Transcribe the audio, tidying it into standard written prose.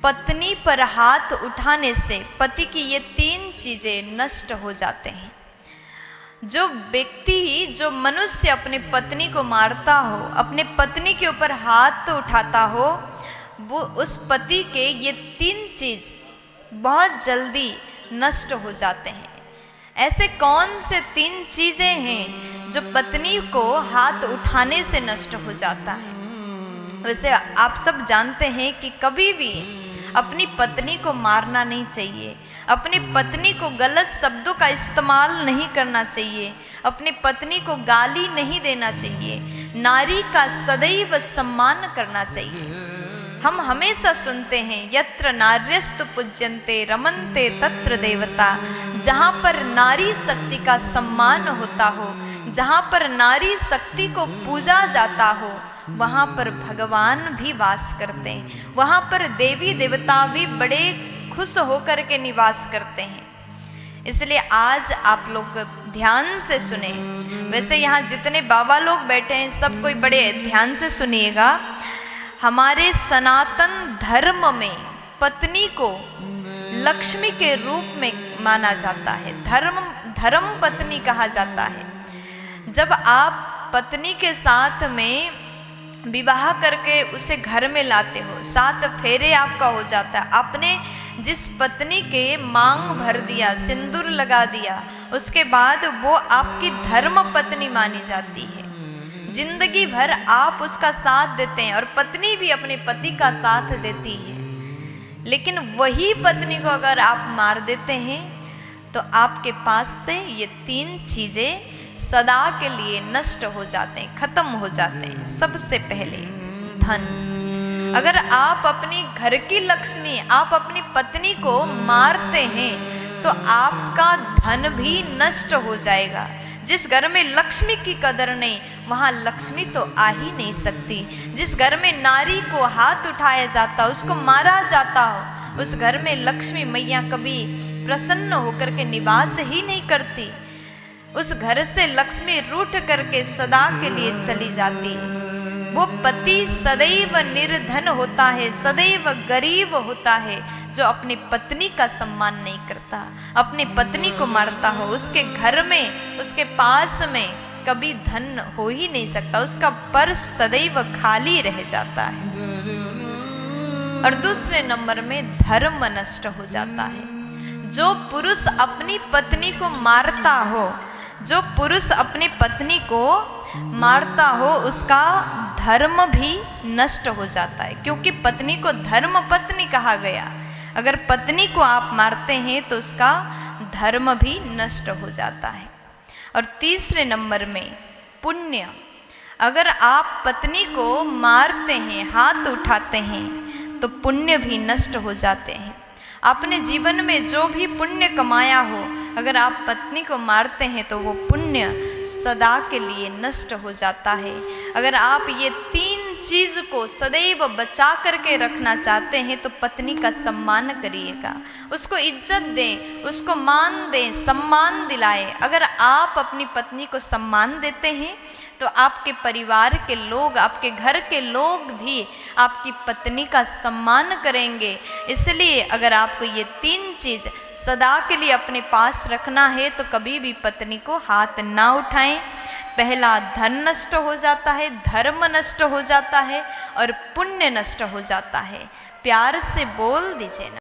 पत्नी पर हाथ उठाने से पति की ये 3 चीजें नष्ट हो जाते हैं। जो व्यक्ति, जो मनुष्य अपनी पत्नी को मारता हो, अपने पत्नी के ऊपर हाथ उठाता हो, वो उस पति के ये 3 चीज बहुत जल्दी नष्ट हो जाते हैं। ऐसे कौन से 3 चीजें हैं जो पत्नी को हाथ उठाने से नष्ट हो जाता है? वैसे आप सब जानते हैं कि कभी भी अपनी पत्नी को मारना नहीं चाहिए, अपनी पत्नी को गलत शब्दों का इस्तेमाल नहीं करना चाहिए, अपनी पत्नी को गाली नहीं देना चाहिए, नारी का सदैव सम्मान करना चाहिए। हम हमेशा सुनते हैं यत्र नार्यस्तु पूज्यन्ते रमन्ते तत्र देवता। जहाँ पर नारी शक्ति का सम्मान होता हो, जहाँ पर नारी शक्ति को पूजा जाता हो, वहाँ पर भगवान भी वास करते हैं, वहाँ पर देवी देवता भी बड़े खुश होकर के निवास करते हैं। इसलिए आज आप लोग ध्यान से सुने। वैसे यहाँ जितने बाबा लोग बैठे हैं सब कोई बड़े ध्यान से सुनिएगा। हमारे सनातन धर्म में पत्नी को लक्ष्मी के रूप में माना जाता है, धर्म पत्नी कहा जाता है। जब आप पत्नी के साथ में विवाह करके उसे घर में लाते हो, 7 फेरे आपका हो जाता है, आपने जिस पत्नी के मांग भर दिया, सिंदूर लगा दिया, उसके बाद वो आपकी धर्म पत्नी मानी जाती है। जिंदगी भर आप उसका साथ देते हैं और पत्नी भी अपने पति का साथ देती है। लेकिन वही पत्नी को अगर आप मार देते हैं तो आपके पास से ये 3 चीजें सदा के लिए नष्ट हो जाते हैं, खत्म हो जाते हैं। सबसे पहले धन। अगर आप अपनी घर की लक्ष्मी, आप अपनी पत्नी को मारते हैं तो आपका धन भी नष्ट हो जाएगा। जिस घर में लक्ष्मी की कदर नहीं, वहाँ लक्ष्मी तो आ ही नहीं सकती। जिस घर में नारी को हाथ उठाया जाता, उसको मारा जाता हो, उस घर में लक्ष्मी मैया कभी प्रसन्न होकर के निवास ही नहीं करती। उस घर से लक्ष्मी रूठ करके सदा के लिए चली जाती है। वो पति सदैव निर्धन होता है, सदैव गरीब होता है, जो अपनी पत्नी का सम्मान नहीं करता, अपनी पत्नी को मारता हो। उसके घर में, उसके पास में कभी धन हो ही नहीं सकता, उसका पर्स सदैव खाली रह जाता है। और दूसरे नंबर में धर्म नष्ट हो जाता है। जो पुरुष अपनी पत्नी को मारता हो, जो पुरुष अपनी पत्नी को मारता हो, उसका धर्म भी नष्ट हो जाता है, क्योंकि पत्नी को धर्म पत्नी कहा गया। अगर पत्नी को आप मारते हैं तो उसका धर्म भी नष्ट हो जाता है। और तीसरे नंबर में पुण्य। अगर आप पत्नी को मारते हैं, हाथ उठाते हैं, तो पुण्य भी नष्ट हो जाते हैं। आपने जीवन में जो भी पुण्य कमाया हो, अगर आप पत्नी को मारते हैं तो वो पुण्य सदा के लिए नष्ट हो जाता है। अगर आप ये 3 चीज को सदैव बचा करके रखना चाहते हैं तो पत्नी का सम्मान करिएगा, उसको इज्जत दें, उसको मान दें, सम्मान दिलाएं। अगर आप अपनी पत्नी को सम्मान देते हैं तो आपके परिवार के लोग, आपके घर के लोग भी आपकी पत्नी का सम्मान करेंगे। इसलिए अगर आपको ये 3 चीज सदा के लिए अपने पास रखना है तो कभी भी पत्नी को हाथ ना उठाएं। पहला धन नष्ट हो जाता है, धर्म नष्ट हो जाता है और पुण्य नष्ट हो जाता है। प्यार से बोल दीजिए ना।